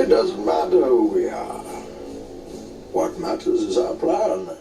It doesn't matter who we are. What matters is our plan.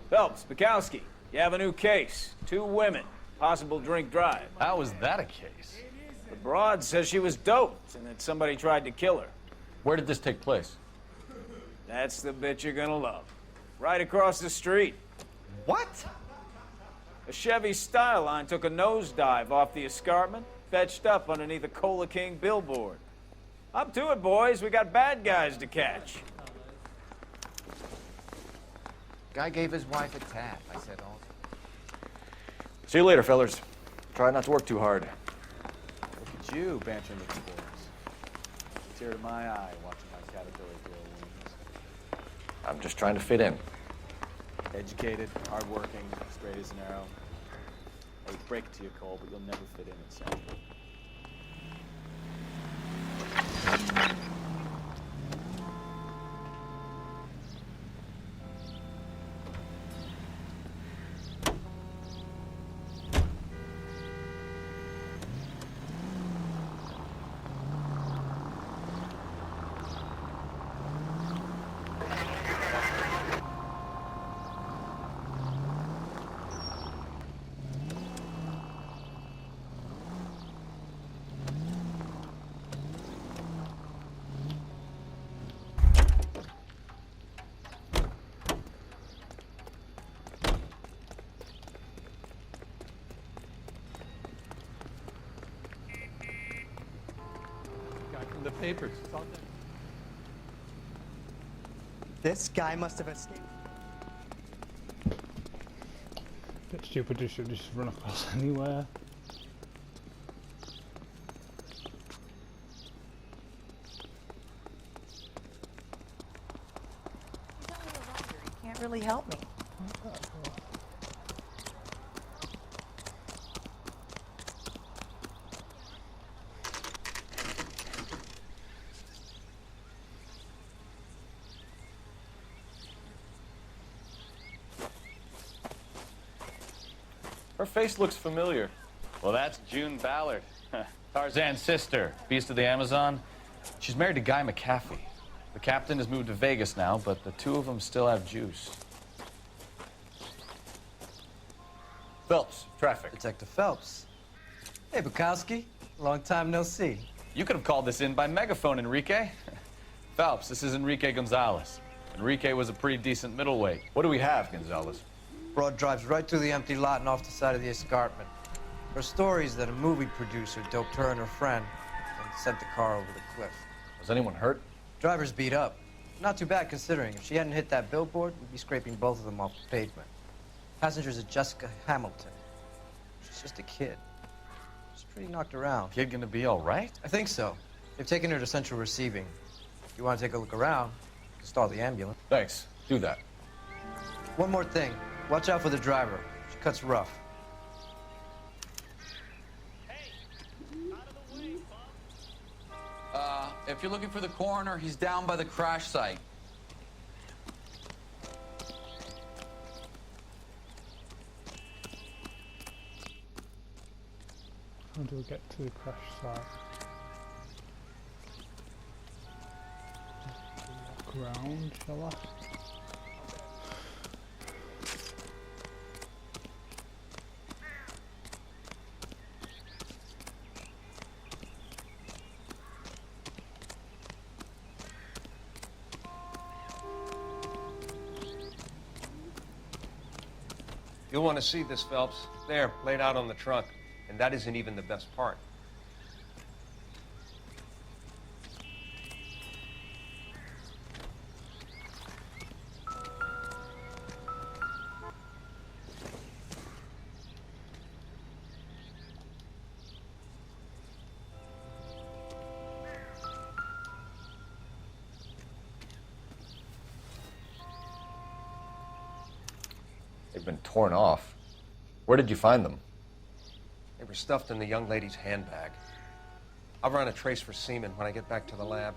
Phelps, Bukowski, you have a new case. 2 women, possible drink drive. How is that a case? The broad says she was doped and that somebody tried to kill her. Where did this take place? That's the bit you're gonna love. Right across the street. What? A Chevy Styline took a nosedive off the escarpment, fetched up underneath a Cola King billboard. Up to it, boys. We got bad guys to catch. Guy gave his wife a tap. I said, oh. See you later, fellers. Try not to work too hard. Look at you, bantering with the boys. Tear to my eye watching my caterpillar grow wings. I'm just trying to fit in. Educated, hardworking, straight as an arrow. I would break it to you, Cole, but you'll never fit in at Central. The papers. It's all there. This guy must have escaped. Bit stupid to just run across anywhere. He can't really help me. Her face looks familiar. Well, that's June Ballard, Tarzan's sister, beast of the Amazon. She's married to Guy McAfee. The captain has moved to Vegas now, but the 2 of them still have juice. Phelps, traffic. Detective Phelps. Hey, Bukowski. Long time no see. You could have called this in by megaphone, Enrique. Phelps, this is Enrique Gonzalez. Enrique was a pretty decent middleweight. What do we have, Gonzalez? Broad drives right through the empty lot and off the side of the escarpment. Her story is that a movie producer doped her and her friend and sent the car over the cliff. Was anyone hurt? Driver's beat up. Not too bad considering. If she hadn't hit that billboard, we'd be scraping both of them off the pavement. Passenger's a Jessica Hamilton. She's just a kid. She's pretty knocked around. Kid gonna be all right? I think so. They've taken her to central receiving. If you want to take a look around, you can stall the ambulance. Thanks. Do that. One more thing. Watch out for the driver. She cuts rough. If you're looking for the coroner, he's down by the crash site. How do I get to the crash site? Walk around, shall I? You'll want to see this, Phelps. There, laid out on the trunk. And that isn't even the best part. They've been torn off. Where did you find them? They were stuffed in the young lady's handbag. I'll run a trace for semen when I get back to the lab.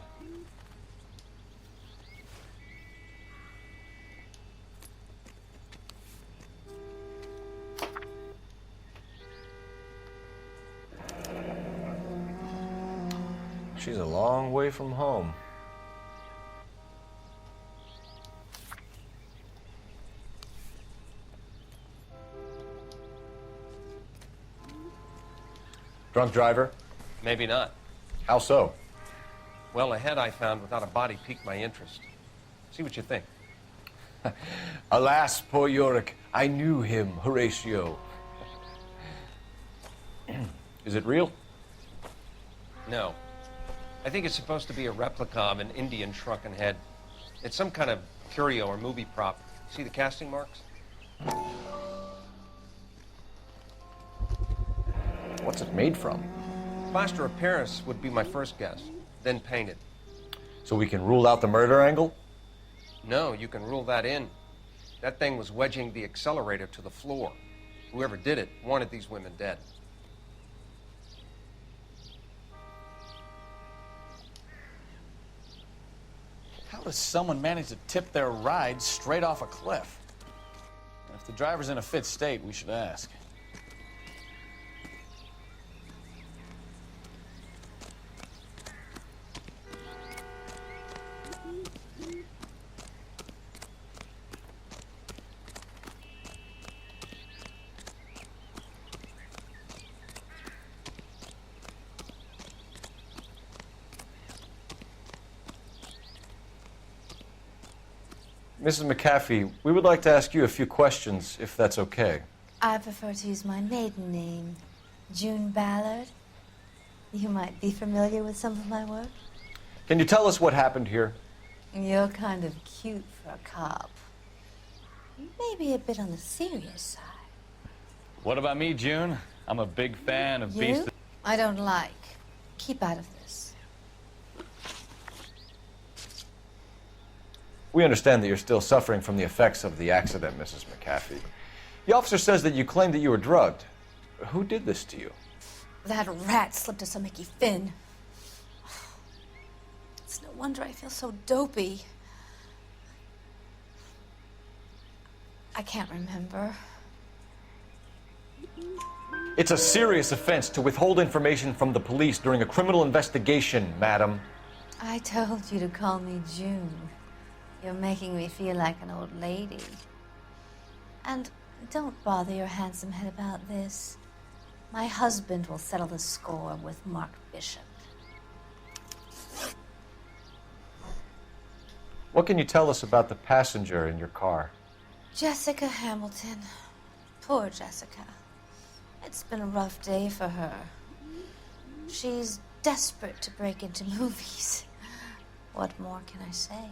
She's a long way from home. Drunk driver? Maybe not. How so? Well, a head I found without a body piqued my interest. See what you think. Alas, poor Yorick, I knew him, Horatio. Is it real? No. I think it's supposed to be a replica of an Indian shrunken head. It's some kind of curio or movie prop. See the casting marks? What's it made from? Plaster of Paris would be my first guess, then painted. So we can rule out the murder angle? No, you can rule that in. That thing was wedging the accelerator to the floor. Whoever did it wanted these women dead. How does someone manage to tip their ride straight off a cliff? And if the driver's in a fit state, we should ask. Mrs. McAfee, we would like to ask you a few questions, if that's okay. I prefer to use my maiden name, June Ballard. You might be familiar with some of my work. Can you tell us what happened here? You're kind of cute for a cop. Maybe a bit on the serious side. What about me, June? I'm a big fan of You? I don't like. Keep out of this. We understand that you're still suffering from the effects of the accident, Mrs. McAfee. The officer says that you claimed that you were drugged. Who did this to you? That rat slipped us a Mickey Finn. It's no wonder I feel so dopey. I can't remember. It's a serious offense to withhold information from the police during a criminal investigation, madam. I told you to call me June. You're making me feel like an old lady. And don't bother your handsome head about this. My husband will settle the score with Mark Bishop. What can you tell us about the passenger in your car? Jessica Hamilton. Poor Jessica. It's been a rough day for her. She's desperate to break into movies. What more can I say?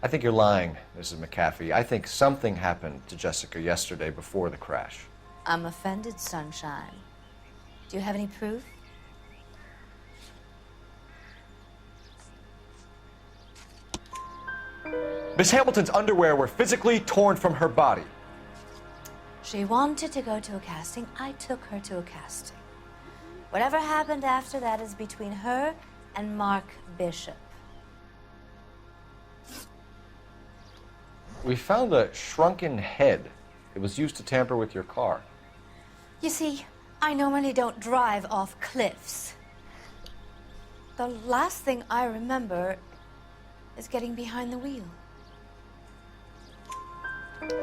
I think you're lying, Mrs. McAfee. I think something happened to Jessica yesterday before the crash. I'm offended, Sunshine. Do you have any proof? Miss Hamilton's underwear were physically torn from her body. She wanted to go to a casting. I took her to a casting. Whatever happened after that is between her and Mark Bishop. We found a shrunken head. It was used to tamper with your car. You see, I normally don't drive off cliffs. The last thing I remember is getting behind the wheel.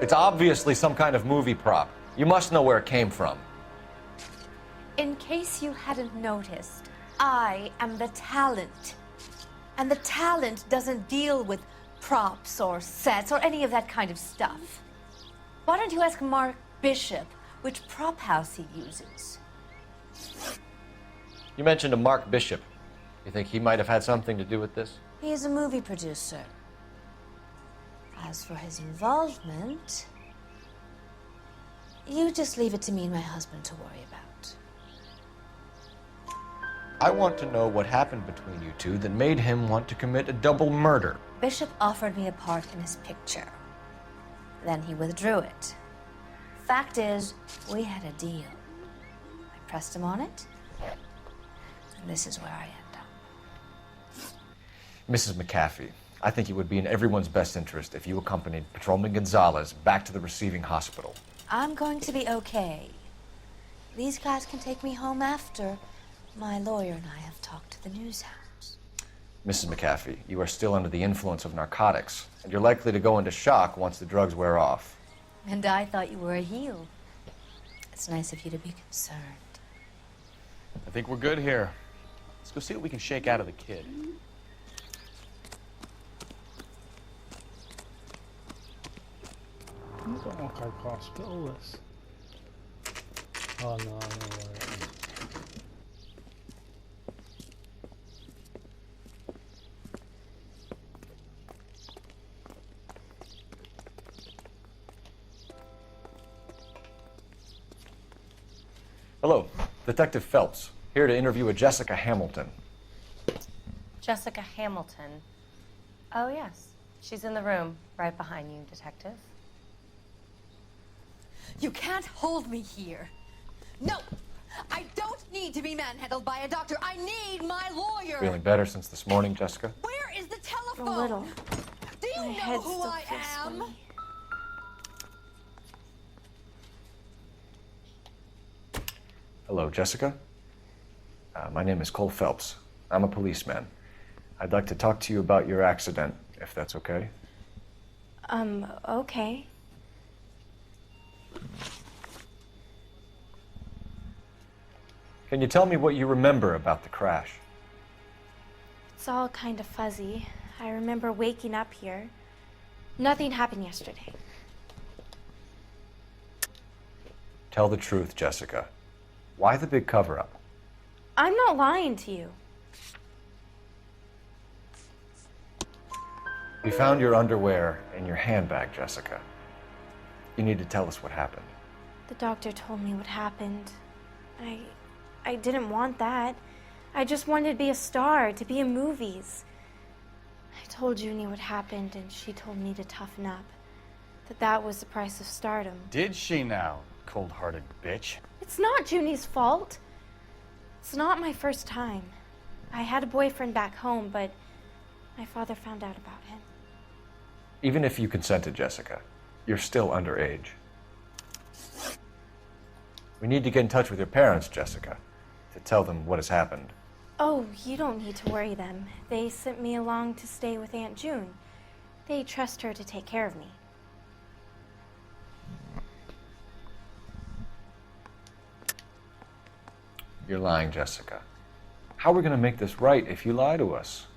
It's obviously some kind of movie prop. You must know where it came from. In case you hadn't noticed, I am the talent. And the talent doesn't deal with props or sets or any of that kind of stuff. Why don't you ask Mark Bishop which prop house he uses? You mentioned a Mark Bishop. You think he might have had something to do with this? He is a movie producer. As for his involvement, you just leave it to me and my husband to worry about. I want to know what happened between you two that made him want to commit a double murder. Bishop offered me a part in his picture. Then he withdrew it. Fact is, we had a deal. I pressed him on it, and this is where I end up. Mrs. McAfee, I think it would be in everyone's best interest if you accompanied Patrolman Gonzalez back to the receiving hospital. I'm going to be okay. These guys can take me home after my lawyer and I have talked to the news hounds. Mrs. McAfee, you are still under the influence of narcotics, and you're likely to go into shock once the drugs wear off. And I thought you were a heel. It's nice of you to be concerned. I think we're good here. Let's go see what we can shake out of the kid. It's not like I can't spit all this. Oh no, I know where it is. Hello, Detective Phelps, here to interview a Jessica Hamilton. Jessica Hamilton. Oh, yes. She's in the room, right behind you, Detective. You can't hold me here. No! I don't need to be manhandled by a doctor. I need my lawyer! Feeling better since this morning, Jessica? Where is the telephone? A little. Do you My know head who still I feels am? swimming. Hello, Jessica. My name is Cole Phelps. I'm a policeman. I'd like to talk to you about your accident, if that's okay. Okay. Can you tell me what you remember about the crash? It's all kind of fuzzy. I remember waking up here. Nothing happened yesterday. Tell the truth, Jessica. Why the big cover-up? I'm not lying to you. We found your underwear in your handbag, Jessica. You need to tell us what happened. The doctor told me what happened. I didn't want that. I just wanted to be a star, to be in movies. I told Junie what happened, and she told me to toughen up. That was the price of stardom. Did she now, cold-hearted bitch? It's not Junie's fault. It's not my first time. I had a boyfriend back home, but my father found out about him. Even if you consented, Jessica, you're still underage. We need to get in touch with your parents, Jessica, to tell them what has happened. Oh, you don't need to worry them. They sent me along to stay with Aunt June. They trust her to take care of me. You're lying, Jessica. How are we going to make this right if you lie to us?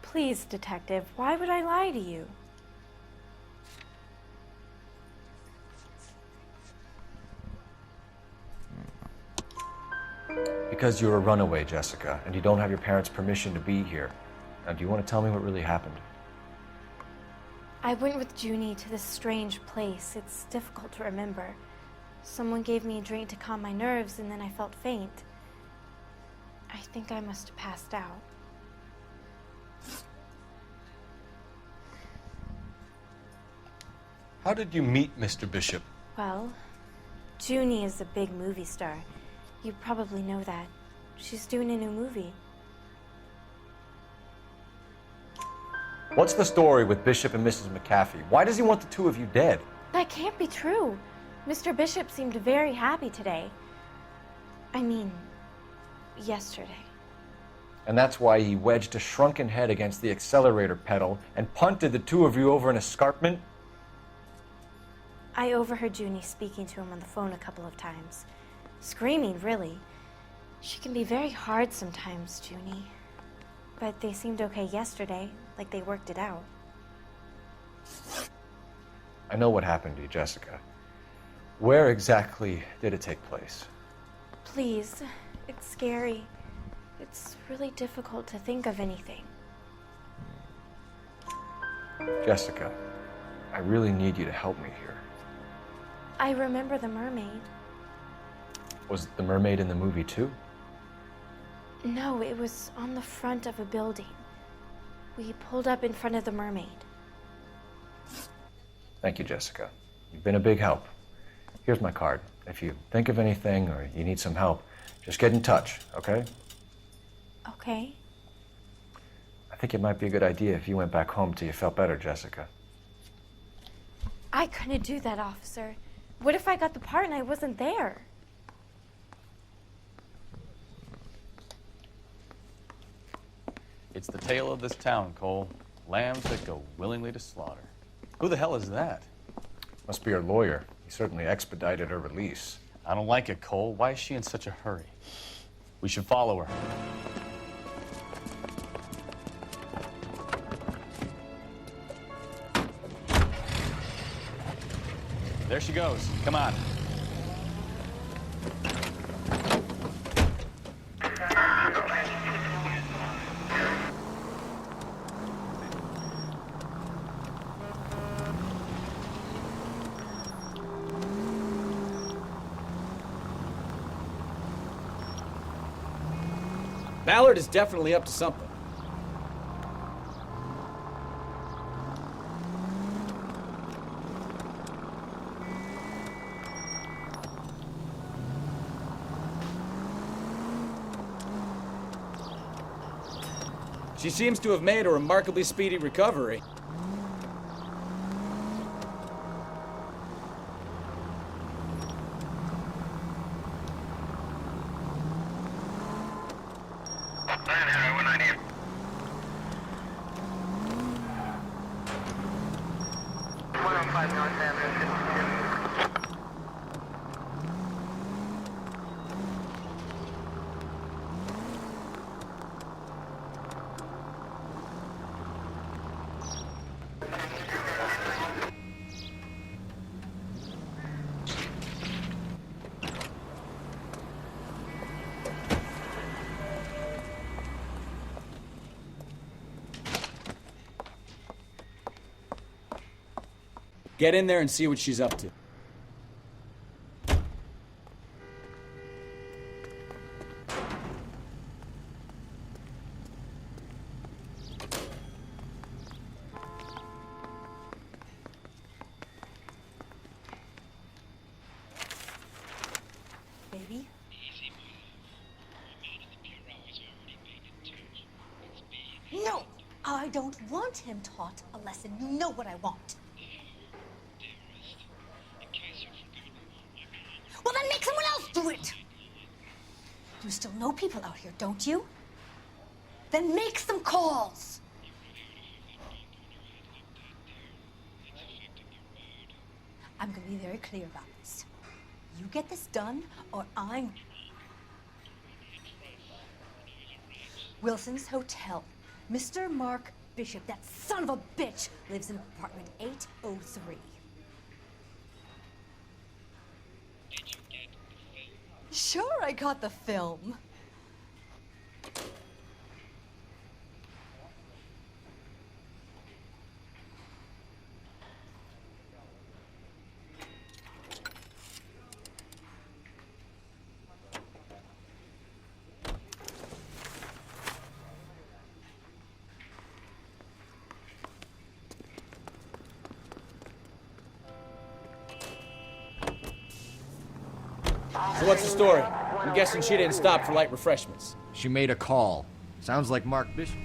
Please, Detective, why would I lie to you? Because you're a runaway, Jessica, and you don't have your parents' permission to be here. Now, do you want to tell me what really happened? I went with Junie to this strange place. It's difficult to remember. Someone gave me a drink to calm my nerves, and then I felt faint. I think I must have passed out. How did you meet Mr. Bishop? Well, Junie is a big movie star. You probably know that. She's doing a new movie. What's the story with Bishop and Mrs. McAfee? Why does he want the two of you dead? That can't be true. Mr. Bishop seemed very happy today. I mean, yesterday. And that's why he wedged a shrunken head against the accelerator pedal and punted the two of you over an escarpment? I overheard Junie speaking to him on the phone a couple of times. Screaming, really. She can be very hard sometimes, Junie. But they seemed okay yesterday, like they worked it out. I know what happened to you, Jessica. Where exactly did it take place? Please, it's scary. It's really difficult to think of anything. Jessica, I really need you to help me here. I remember the mermaid. Was the mermaid in the movie too? No, it was on the front of a building. We pulled up in front of the mermaid. Thank you, Jessica. You've been a big help. Here's my card. If you think of anything or you need some help, just get in touch, okay? Okay. I think it might be a good idea if you went back home till you felt better, Jessica. I couldn't do that, officer. What if I got the part and I wasn't there? It's the tale of this town, Cole. Lambs that go willingly to slaughter. Who the hell is that? Must be her lawyer. He certainly expedited her release. I don't like it, Cole. Why is she in such a hurry? We should follow her. There she goes. Come on. Ballard is definitely up to something. She seems to have made a remarkably speedy recovery. Get in there and see what she's up to. Baby? No! I don't want him taught a lesson. You know what I want. Well, then make someone else do it! You still know people out here, don't you? Then make some calls! I'm gonna be very clear about this. You get this done, or I'm... Wilson's Hotel. Mr. Mark Bishop, that son of a bitch, lives in apartment 803. Sure, I got the film. So what's the story? I'm guessing she didn't stop for light refreshments. She made a call. Sounds like Mark Bishop.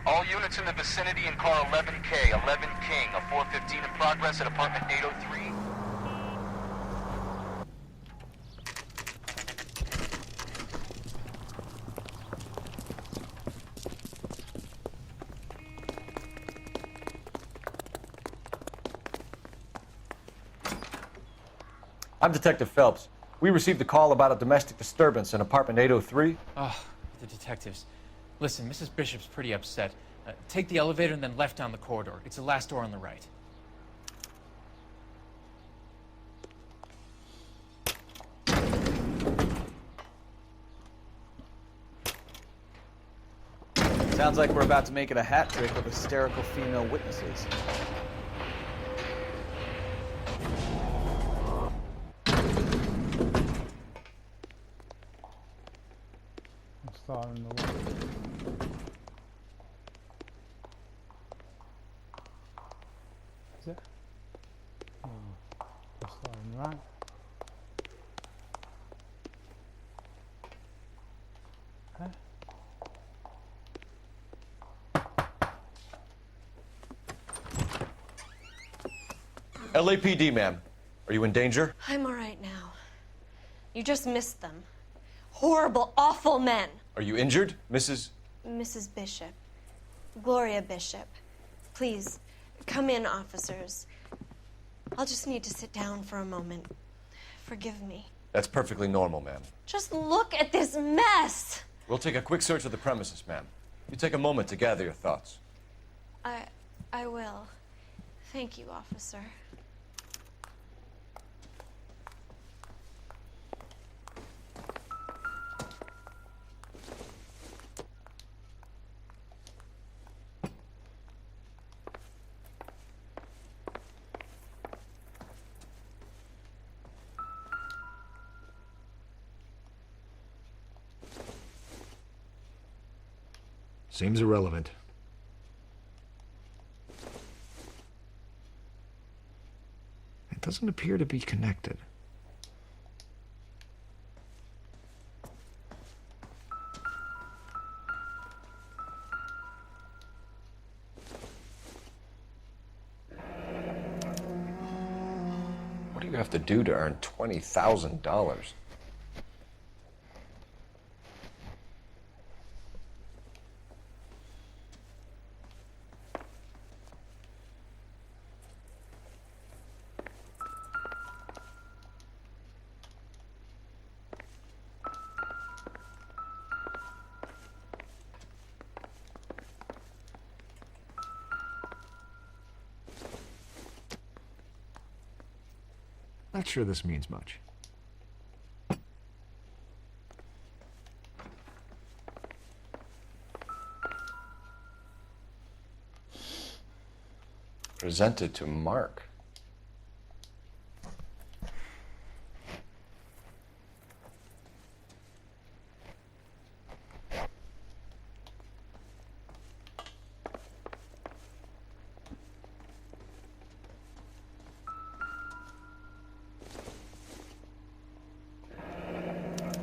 All units in the vicinity in car 11K, 11 King, a 415 in progress at apartment 803. I'm Detective Phelps. We received a call about a domestic disturbance in apartment 803. Oh, the detectives. Listen, Mrs. Bishop's pretty upset. Take the elevator and then left down the corridor. It's the last door on the right. Sounds like we're about to make it a hat trick of hysterical female witnesses. Star in the way. Is it? Oh, just going right. Huh? LAPD, ma'am. Are you in danger? I'm all right now. You just missed them. Horrible, awful men. Are you injured, Mrs.? Mrs. Bishop. Gloria Bishop. Please, come in, officers. I'll just need to sit down for a moment. Forgive me. That's perfectly normal, ma'am. Just look at this mess! We'll take a quick search of the premises, ma'am. You take a moment to gather your thoughts. I will. Thank you, officer. Seems irrelevant. It doesn't appear to be connected. What do you have to do to earn $20,000? Not sure this means much. Presented to Mark.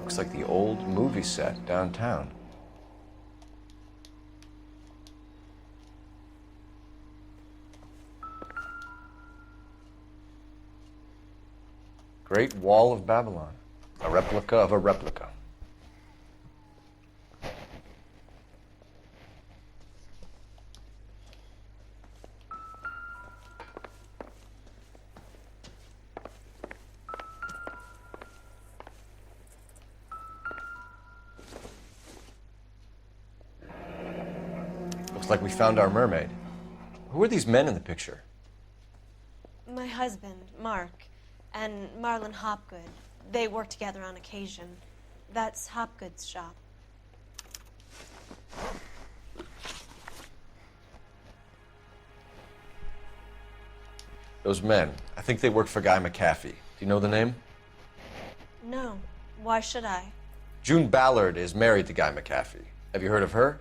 Looks like the old movie set downtown. Great Wall of Babylon. A replica of a replica. Looks like we found our mermaid. Who are these men in the picture? My husband, Mark, and Marlon Hopgood. They work together on occasion. That's Hopgood's shop. Those men, I think they work for Guy McAfee. Do you know the name? No. Why should I? June Ballard is married to Guy McAfee. Have you heard of her?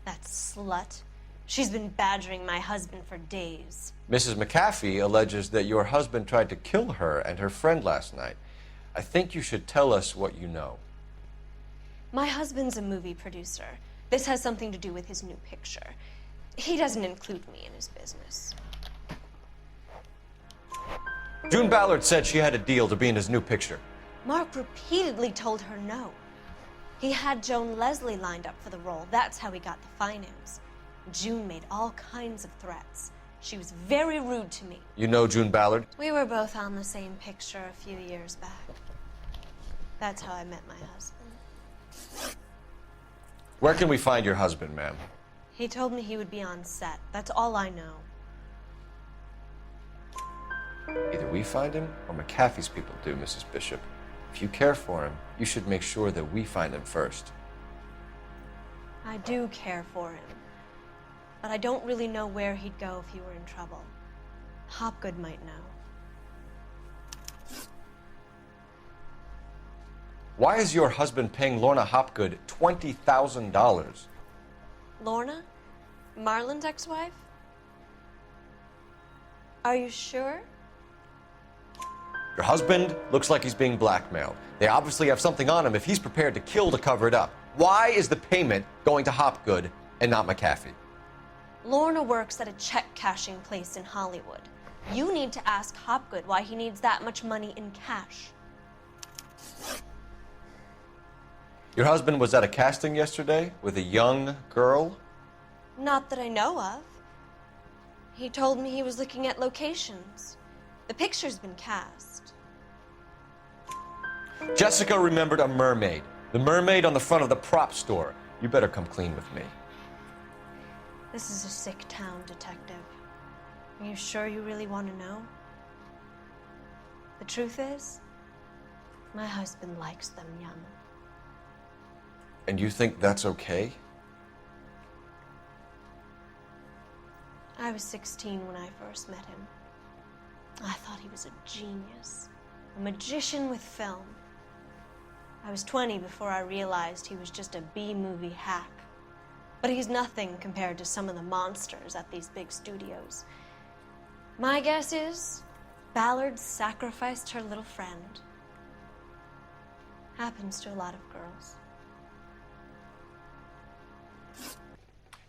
That slut. She's been badgering my husband for days. Mrs. McAfee alleges that your husband tried to kill her and her friend last night. I think you should tell us what you know. My husband's a movie producer. This has something to do with his new picture. He doesn't include me in his business. June Ballard said she had a deal to be in his new picture. Mark repeatedly told her no. He had Joan Leslie lined up for the role. That's how he got the finance. June made all kinds of threats. She was very rude to me. You know June Ballard? We were both on the same picture a few years back. That's how I met my husband. Where can we find your husband, ma'am? He told me he would be on set. That's all I know. Either we find him or McAfee's people do, Mrs. Bishop. If you care for him, you should make sure that we find him first. I do care for him. But I don't really know where he'd go if he were in trouble. Hopgood might know. Why is your husband paying Lorna Hopgood $20,000? Lorna? Marlon's ex-wife? Are you sure? Your husband looks like he's being blackmailed. They obviously have something on him if he's prepared to kill to cover it up. Why is the payment going to Hopgood and not McAfee? Lorna works at a check-cashing place in Hollywood. You need to ask Hopgood why he needs that much money in cash. Your husband was at a casting yesterday with a young girl? Not that I know of. He told me he was looking at locations. The picture's been cast. Jessica remembered a mermaid. The mermaid on the front of the prop store. You better come clean with me. This is a sick town, Detective. Are you sure you really want to know? The truth is, my husband likes them young. And you think that's okay? I was 16 when I first met him. I thought he was a genius, a magician with film. I was 20 before I realized he was just a B-movie hack. But he's nothing compared to some of the monsters at these big studios. My guess is Ballard sacrificed her little friend. Happens to a lot of girls.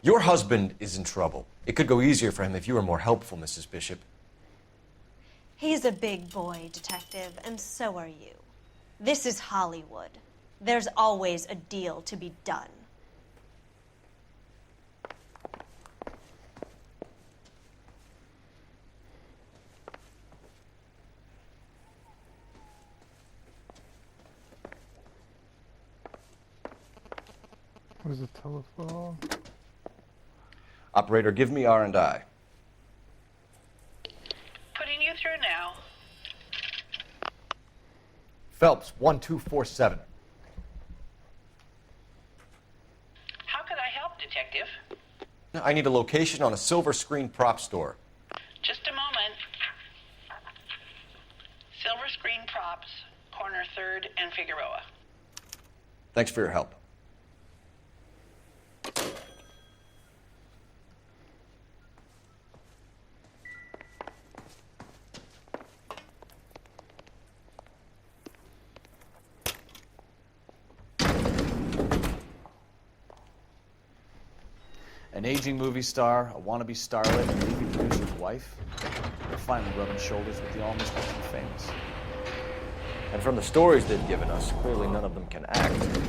Your husband is in trouble. It could go easier for him if you were more helpful, Mrs. Bishop. He's a big boy, Detective, and so are you. This is Hollywood. There's always a deal to be done. Where's the telephone? Operator, give me R&I. Putting you through now. Phelps, 1247. How could I help, Detective? I need a location on a silver screen prop store. Just a moment. Silver Screen Props, corner 3rd and Figueroa. Thanks for your help. An aging movie star, a wannabe starlet, and a movie producer's wife. They're finally rubbing shoulders with the almost too famous. And from the stories they've given us, clearly none of them can act.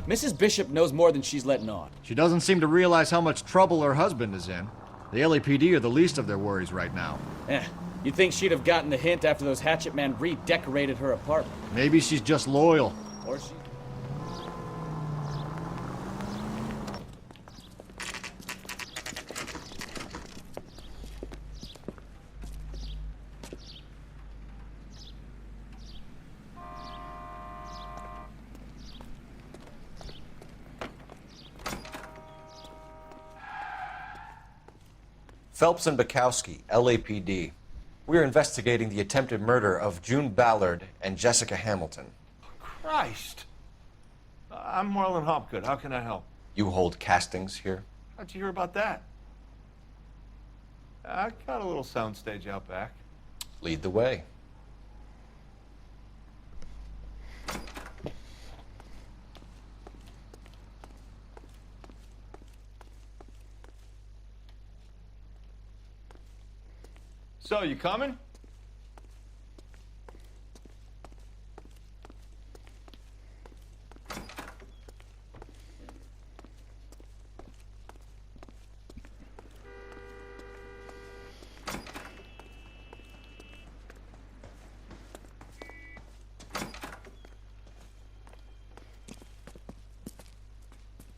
Mrs. Bishop knows more than she's letting on. She doesn't seem to realize how much trouble her husband is in. The LAPD are the least of their worries right now. You'd think she'd have gotten the hint after those hatchet men redecorated her apartment. Maybe she's just loyal. Or she... Phelps and Bukowski, LAPD. We are investigating the attempted murder of June Ballard and Jessica Hamilton. Christ. I'm Marlon Hopgood. How can I help? You hold castings here? How'd you hear about that? I got a little soundstage out back. Lead the way. So, you coming?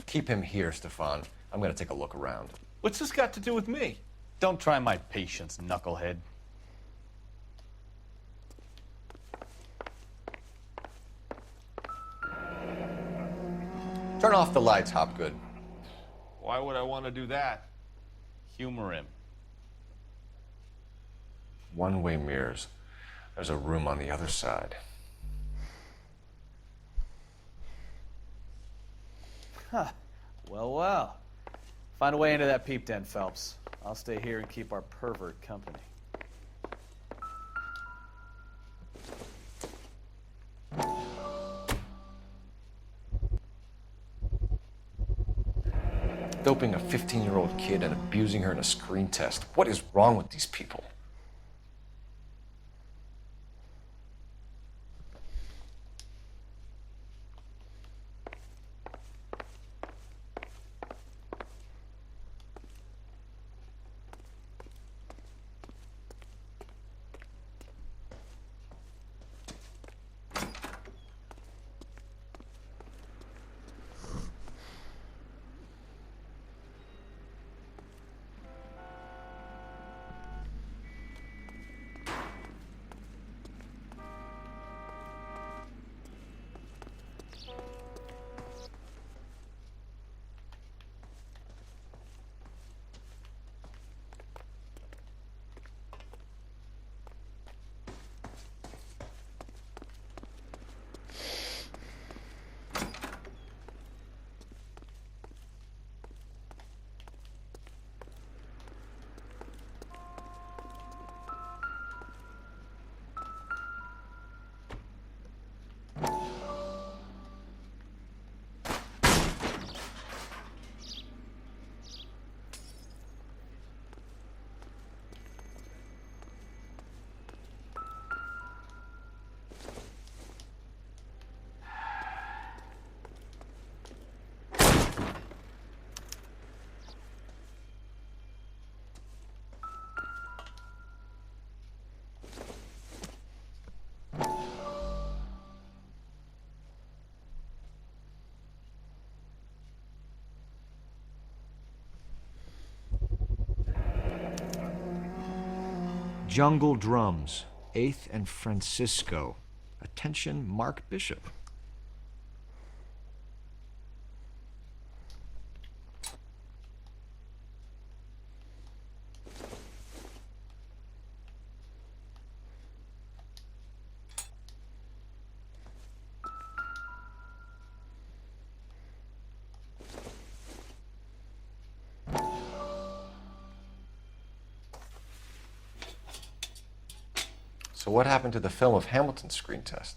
Keep him here, Stefan. I'm gonna take a look around. What's this got to do with me? Don't try my patience, knucklehead. Turn off the lights, Hopgood. Why would I want to do that? Humor him. One-way mirrors. There's a room on the other side. Huh. Well, well. Find a way into that peep den, Phelps. I'll stay here and keep our pervert company. Doping a 15-year-old kid and abusing her in a screen test. What is wrong with these people? Jungle Drums, 8th and Francisco. Attention, Mark Bishop. So what happened to the film of Hamilton's screen test?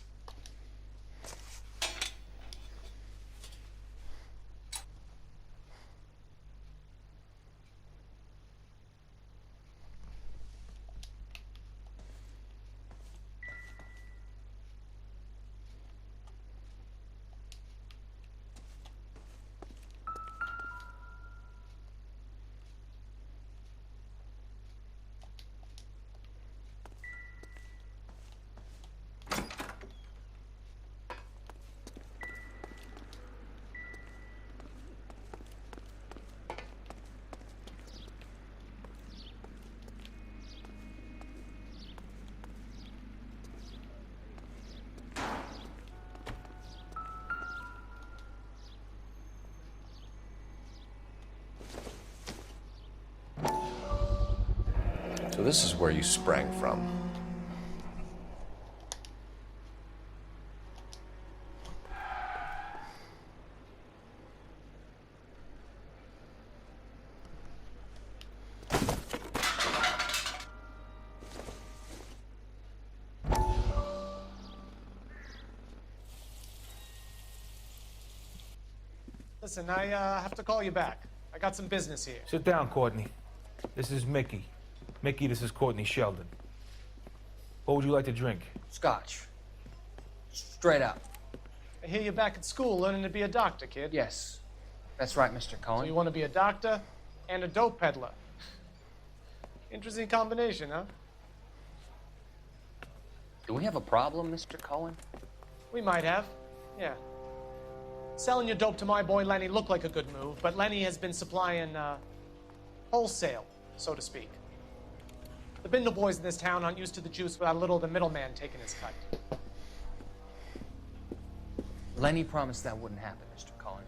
So this is where you sprang from. Listen, I have to call you back. I got some business here. Sit down, Courtney. This is Mickey. Mickey, this is Courtney Sheldon. What would you like to drink? Scotch. Straight up. I hear you're back at school learning to be a doctor, kid. Yes. That's right, Mr. Cohen. So you want to be a doctor and a dope peddler. Interesting combination, huh? Do we have a problem, Mr. Cohen? We might have, yeah. Selling your dope to my boy Lenny looked like a good move, but Lenny has been supplying, wholesale, so to speak. The Bindle boys in this town aren't used to the juice without a little of the middleman taking his cut. Lenny promised that wouldn't happen, Mr. Cohen.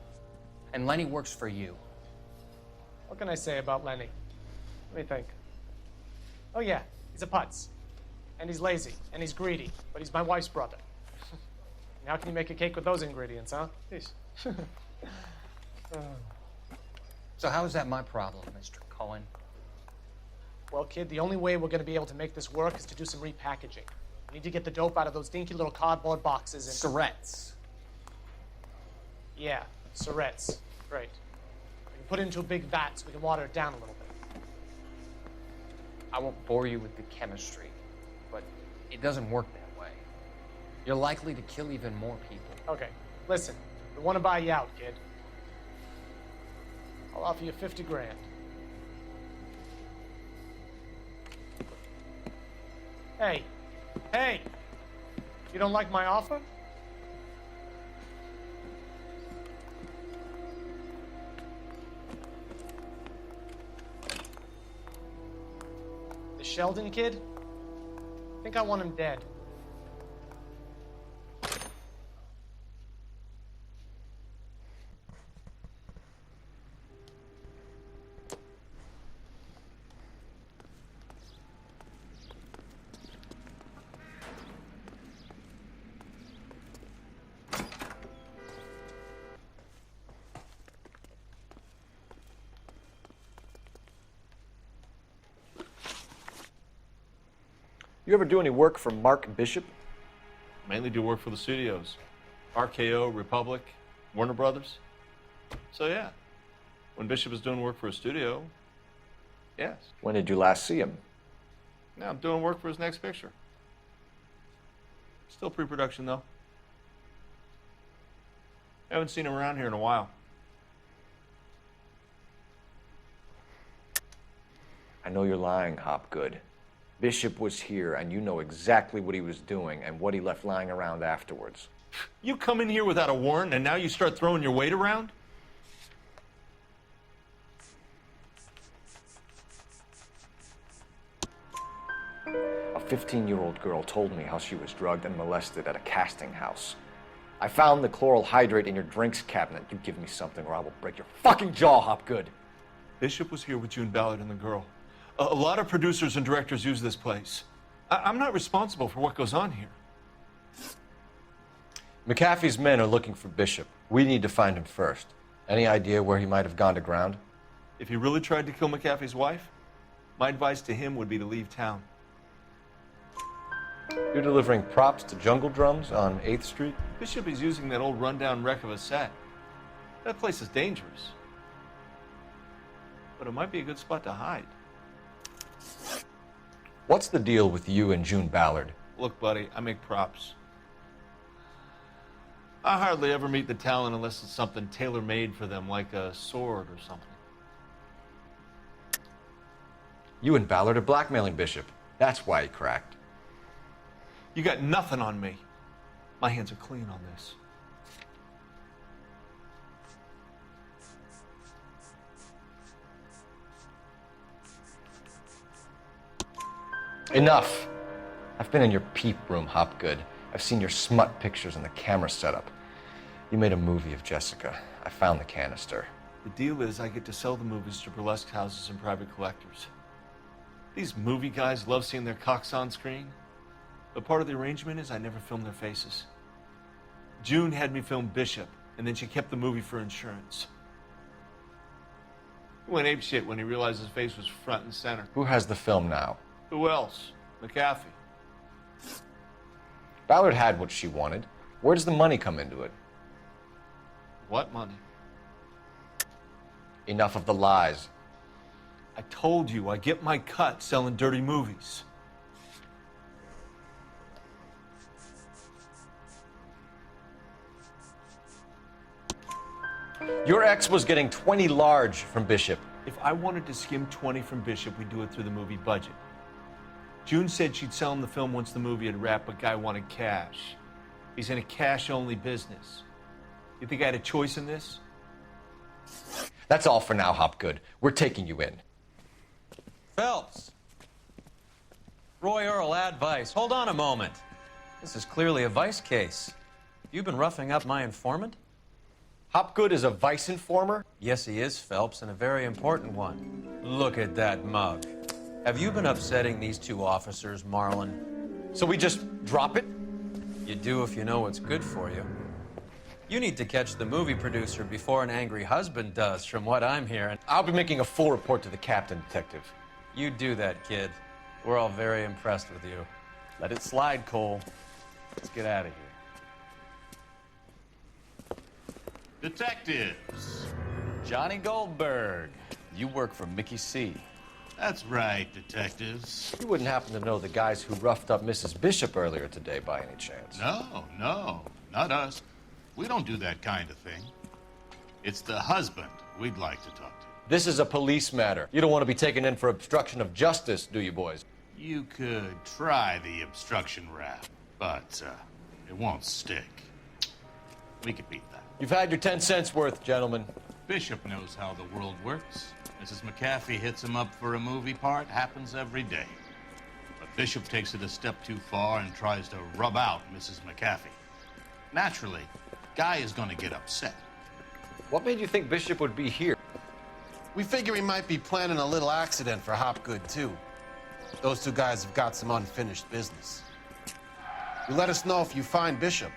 And Lenny works for you. What can I say about Lenny? Let me think. Oh yeah, he's a putz. And he's lazy, and he's greedy, but he's my wife's brother. And how can you make a cake with those ingredients, huh? Jeez. So how is that my problem, Mr. Cohen? Well, kid, the only way we're going to be able to make this work is to do some repackaging. We need to get the dope out of those dinky little cardboard boxes and... Surrettes. Yeah, Surrettes. Right. We can put it into a big vat so we can water it down a little bit. I won't bore you with the chemistry, but it doesn't work that way. You're likely to kill even more people. Okay, listen. We want to buy you out, kid. I'll offer you 50 grand. Hey. Hey! You don't like my offer? The Sheldon kid? I think I want him dead. You ever do any work for Mark Bishop? Mainly do work for the studios. RKO, Republic, Warner Brothers. So yeah, when Bishop is doing work for a studio, yes. When did you last see him? Now I'm doing work for his next picture. Still pre-production though. Haven't seen him around here in a while. I know you're lying, Hopgood. Bishop was here, and you know exactly what he was doing and what he left lying around afterwards. You come in here without a warrant, and now you start throwing your weight around? A 15-year-old girl told me how she was drugged and molested at a casting house. I found the chloral hydrate in your drinks cabinet. You give me something or I will break your fucking jaw, Hopgood. Bishop was here with June Ballard and the girl. A lot of producers and directors use this place. I'm not responsible for what goes on here. McAfee's men are looking for Bishop. We need to find him first. Any idea where he might have gone to ground? If he really tried to kill McAfee's wife, my advice to him would be to leave town. You're delivering props to Jungle Drums on 8th Street? Bishop is using that old rundown wreck of a set. That place is dangerous. But it might be a good spot to hide. What's the deal with you and June Ballard? Look, buddy, I make props. I hardly ever meet the talent unless it's something tailor-made for them, like a sword or something. You and Ballard are blackmailing Bishop. That's why he cracked. You got nothing on me. My hands are clean on this. Enough. I've been in your peep room, Hopgood. I've seen your smut pictures and the camera setup. You made a movie of Jessica. I found the canister. The deal is I get to sell the movies to burlesque houses and private collectors. These movie guys love seeing their cocks on screen. But part of the arrangement is I never film their faces. June had me film Bishop, and then she kept the movie for insurance. He went apeshit when he realized his face was front and center. Who has the film now? Who else? McAfee. Ballard had what she wanted. Where does the money come into it? What money? Enough of the lies. I told you I get my cut selling dirty movies. Your ex was getting 20 large from Bishop. If I wanted to skim 20 from Bishop, we'd do it through the movie budget. June said she'd sell him the film once the movie had wrapped, but Guy wanted cash. He's in a cash-only business. You think I had a choice in this? That's all for now, Hopgood. We're taking you in. Phelps. Roy Earl, advice. Hold on a moment. This is clearly a vice case. You've been roughing up my informant? Hopgood is a vice informer? Yes, he is, Phelps, and a very important one. Look at that mug. Have you been upsetting these two officers, Marlon? So we just drop it? You do if you know what's good for you. You need to catch the movie producer before an angry husband does, from what I'm hearing. I'll be making a full report to the captain, Detective. You do that, kid. We're all very impressed with you. Let it slide, Cole. Let's get out of here. Detectives. Johnny Goldberg. You work for Mickey C. That's right, detectives. You wouldn't happen to know the guys who roughed up Mrs. Bishop earlier today by any chance? No, not us. We don't do that kind of thing. It's the husband we'd like to talk to. This is a police matter. You don't want to be taken in for obstruction of justice, do you, boys? You could try the obstruction rap, but it won't stick. We could beat that. You've had your 10 cents worth, gentlemen. Bishop knows how the world works. Mrs. McAfee hits him up for a movie part. Happens every day. But Bishop takes it a step too far and tries to rub out Mrs. McAfee. Naturally, Guy is going to get upset. What made you think Bishop would be here? We figure he might be planning a little accident for Hopgood, too. Those two guys have got some unfinished business. You let us know if you find Bishop.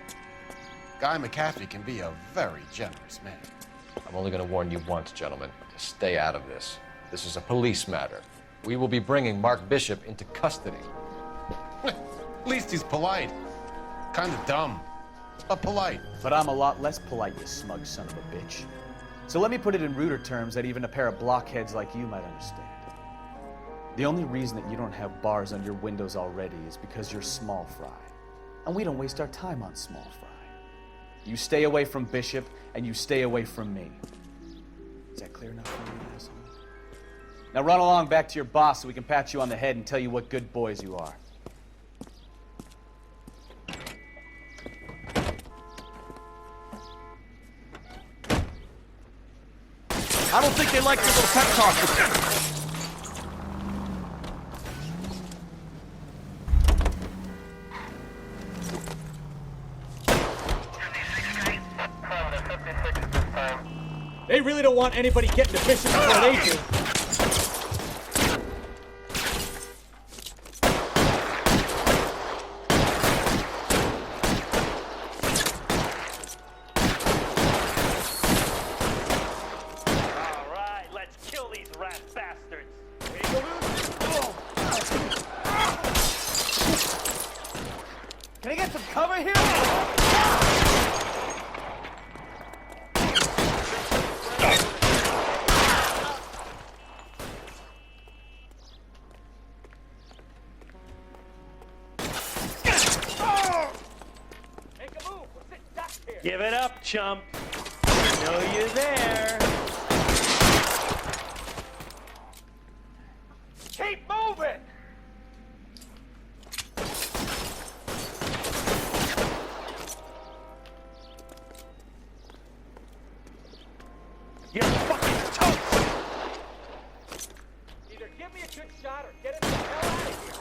Guy McAfee can be a very generous man. I'm only going to warn you once, gentlemen, to stay out of this. This is a police matter. We will be bringing Mark Bishop into custody. At least he's polite. Kind of dumb, but polite. But I'm a lot less polite, you smug son of a bitch. So let me put it in ruder terms that even a pair of blockheads like you might understand. The only reason that you don't have bars on your windows already is because you're small fry. And we don't waste our time on small fry. You stay away from Bishop, and you stay away from me. Is that clear enough for you, asshole? Now run along back to your boss so we can pat you on the head and tell you what good boys you are. I don't think they like your little pep talk. They really don't want anybody getting to Bishop before they do. Alright, let's kill these rat bastards. Can I get some cover here? Give it up, chump. I know you're there. Keep moving! You're fucking toast! Either give me a good shot or get it the hell out of here.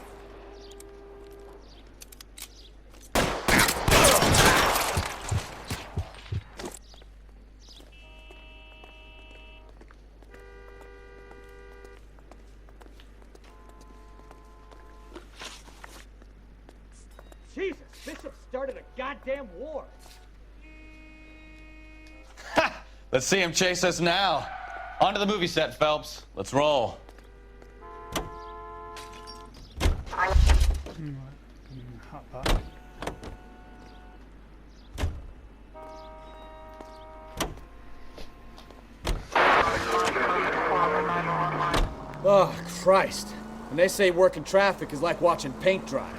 Jesus, Bishop started a goddamn war. Let's see him chase us now. Onto the movie set, Phelps. Let's roll. Oh, Christ. When they say working traffic is like watching paint dry.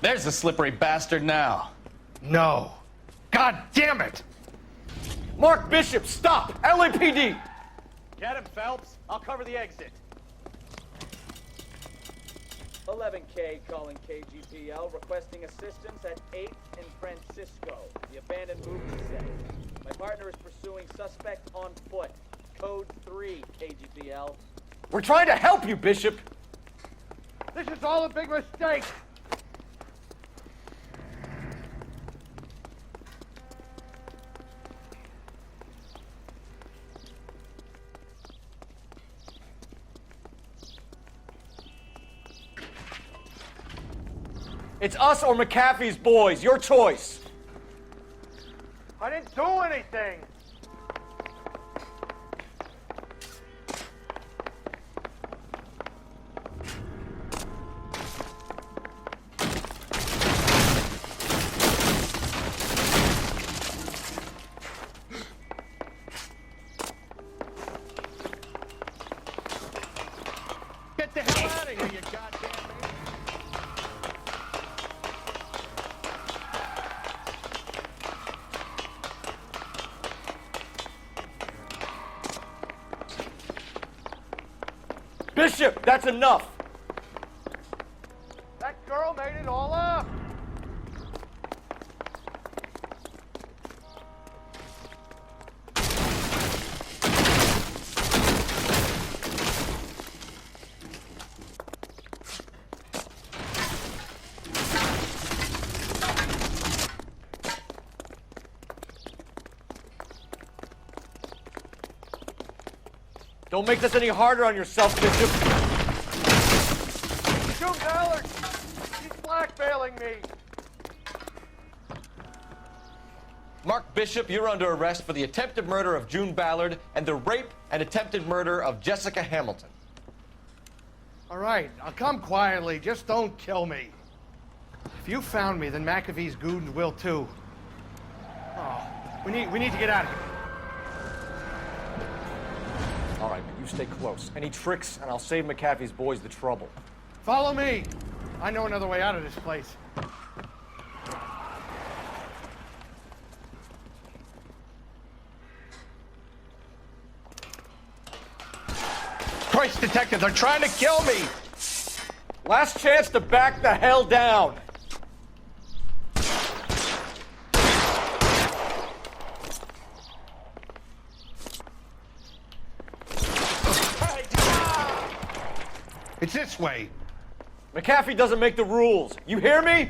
There's the slippery bastard now. No. God damn it! Mark Bishop, stop! LAPD! Get him, Phelps. I'll cover the exit. 11K calling KGPL, requesting assistance at 8th and Francisco, the abandoned movie set. My partner is pursuing suspect on foot. Code 3, KGPL. We're trying to help you, Bishop! This is all a big mistake! It's us or McAfee's boys. Your choice. I didn't do anything! Get the hell out of here, you goddamn man! Bishop, that's enough! That girl made it all up! Don't make this any harder on yourself, Bishop. June Ballard! He's blackmailing me! Mark Bishop, you're under arrest for the attempted murder of June Ballard and the rape and attempted murder of Jessica Hamilton. All right, I'll come quietly. Just don't kill me. If you found me, then McAfee's goons will too. Oh, we need to get out of here. All right, but you stay close. Any tricks, and I'll save McAfee's boys the trouble. Follow me. I know another way out of this place. Christ, detective, they're trying to kill me! Last chance to back the hell down! It's this way. McAfee doesn't make the rules. You hear me?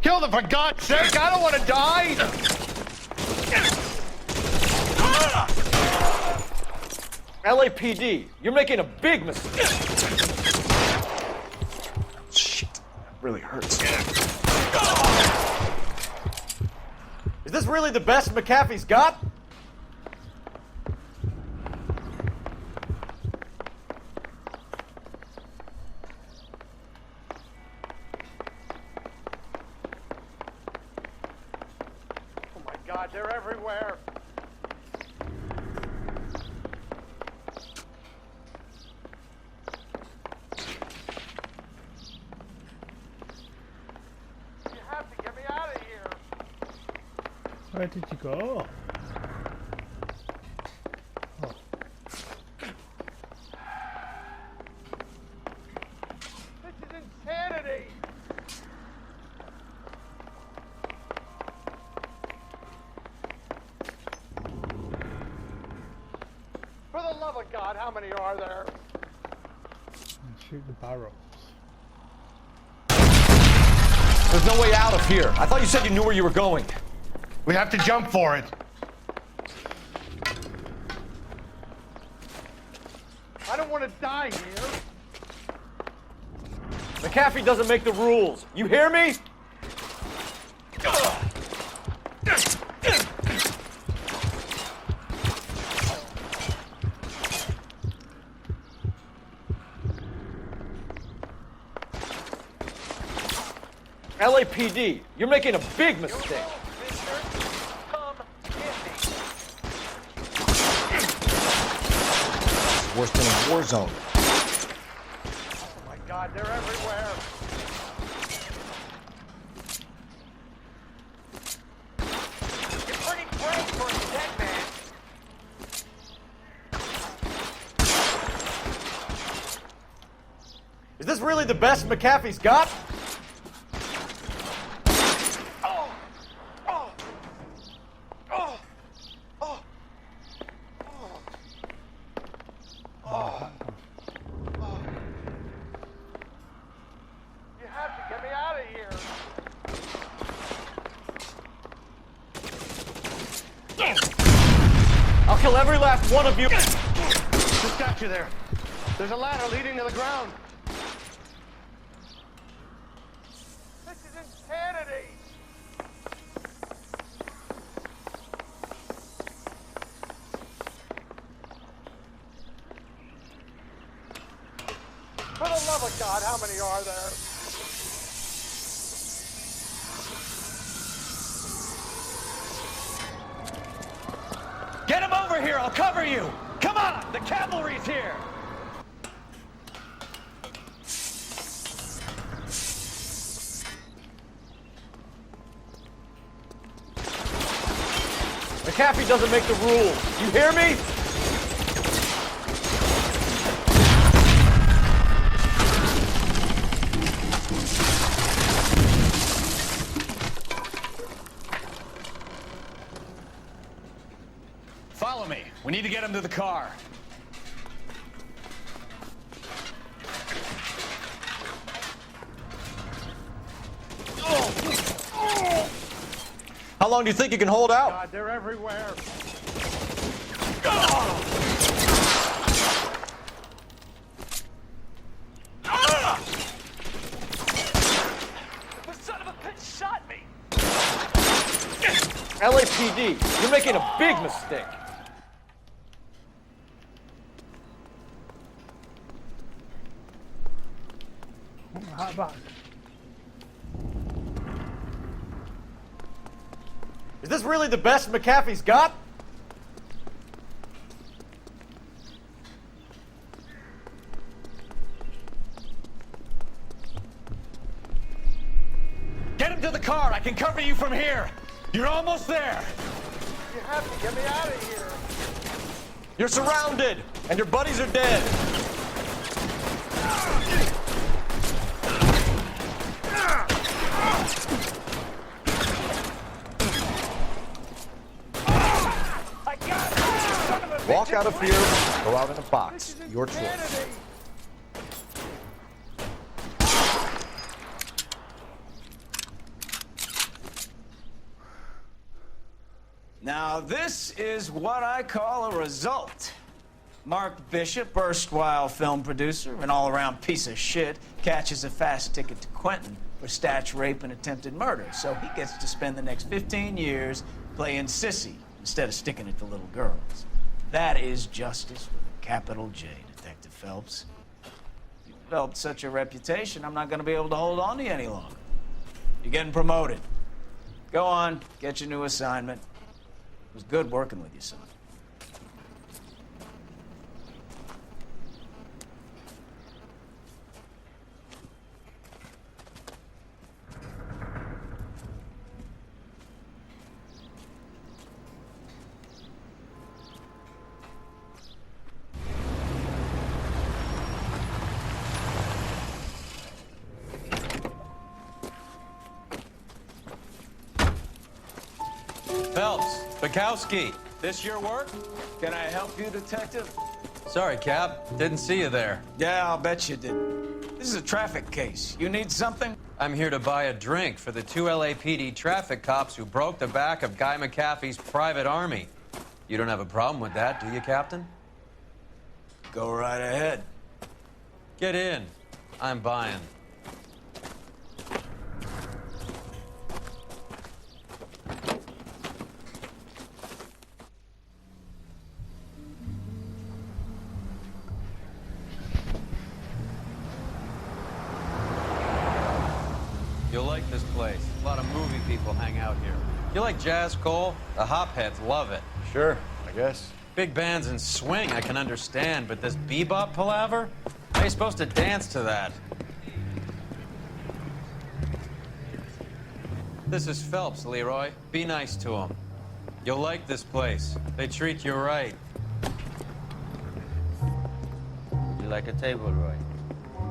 Kill them, for God's sake! I don't want to die! LAPD, you're making a big mistake. Shit, that really hurts. Is this really the best McAfee's got? Oh my God, they're everywhere. You have to get me out of here. Where did you go? This is insanity. For the love of God, how many are there? And shoot the barrels. There's no way out of here. I thought you said you knew where you were going. We have to jump for it. I don't want to die here. McAfee doesn't make the rules. You hear me? LAPD, you're making a big mistake. Worse than a war zone. Oh my God, they're everywhere. You're pretty brave for a dead man. really the best McAfee's got? You have to get me out of here. I'll kill every last one of you. Just got you there. There's a ladder leading to the ground. This is insanity. For the love of God, how many are there? Get him over here, I'll cover you! Come on, the cavalry's here! McAfee doesn't make the rules. You hear me? Follow me. We need to get him to the car. How long do you think you can hold out? God, they're everywhere. The son of a bitch shot me! LAPD, you're making a big mistake. Hot box. Is this really the best McAfee's got? Get him to the car. I can cover you from here. You're almost there. You have to get me out of here. You're surrounded, and your buddies are dead. Walk out of fear, go out in a box. Your choice. Now, this is what I call a result. Mark Bishop, erstwhile film producer and all-around piece of shit, catches a fast ticket to Quentin for statch rape and attempted murder, so he gets to spend the next 15 years playing sissy instead of sticking it to little girls. That is justice with a capital J, Detective Phelps. You've developed such a reputation, I'm not going to be able to hold on to you any longer. You're getting promoted. Go on, get your new assignment. It was good working with you, son. Phelps, Bukowski, this your work? Can I help you, Detective? Sorry, Cap. Didn't see you there. Yeah, I'll bet you did. This is a traffic case. You need something? I'm here to buy a drink for the 2 LAPD traffic cops who broke the back of Guy McAfee's private army. You don't have a problem with that, do you, Captain? Go right ahead. Get in. I'm buying. You'll like this place. A lot of movie people hang out here. You like jazz, Cole? The hopheads love it. Sure, I guess. Big bands and swing I can understand, but this bebop palaver? How are you supposed to dance to that? This is Phelps, Leroy. Be nice to him. You'll like this place. They treat you right. You like a table, Roy?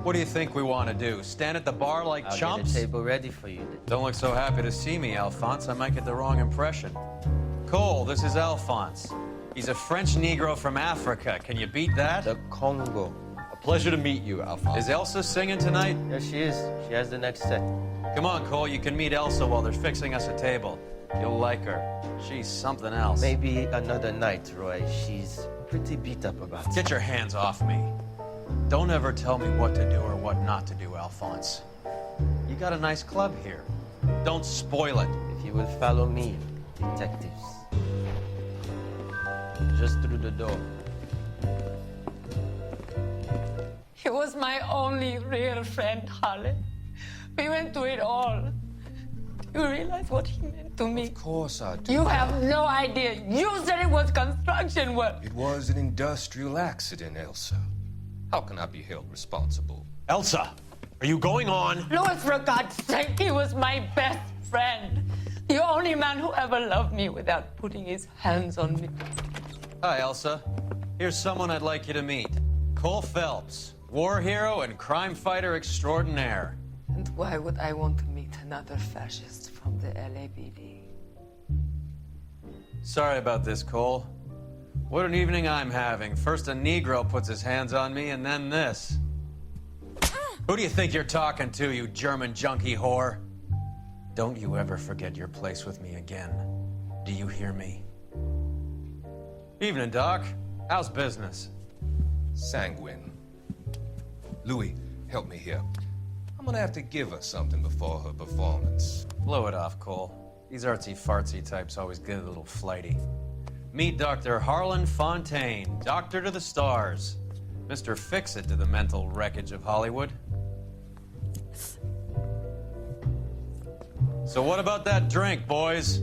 What do you think we want to do? Stand at the bar like I'll chumps? get a table ready for you then. Don't look so happy to see me, Alphonse. I might get the wrong impression. Cole, this is Alphonse. He's a French Negro from Africa. Can you beat that? The Congo. A pleasure to meet you, Alphonse. Is Elsa singing tonight? Yes, she is. She has the next set. Come on, Cole. You can meet Elsa while they're fixing us a table. You'll like her. She's something else. Maybe another night, Roy. She's pretty beat up about it. Get your hands off me. Don't ever tell me what to do or what not to do, Alphonse. You got a nice club here. Don't spoil it. If you will follow me, detectives. Just through the door. He was my only real friend, Harley. We went through it all. Do you realize what he meant to me? Of course I do. You have no idea. You said it was construction work. It was an industrial accident, Elsa. How can I be held responsible? Elsa, are you going on? Louis, for God's sake, he was my best friend. The only man who ever loved me without putting his hands on me. Hi, Elsa. Here's someone I'd like you to meet. Cole Phelps, war hero and crime fighter extraordinaire. And why would I want to meet another fascist from the LAPD? Sorry about this, Cole. What an evening I'm having. First a Negro puts his hands on me, and then this. Who do you think you're talking to, you German junkie whore? Don't you ever forget your place with me again. Do you hear me? Evening, Doc. How's business? Sanguine. Louis, help me here. I'm gonna have to give her something before her performance. Blow it off, Cole. These artsy-fartsy types always get a little flighty. Meet Dr. Harlan Fontaine, doctor to the stars. Mr. Fix-It to the mental wreckage of Hollywood. So what about that drink, boys?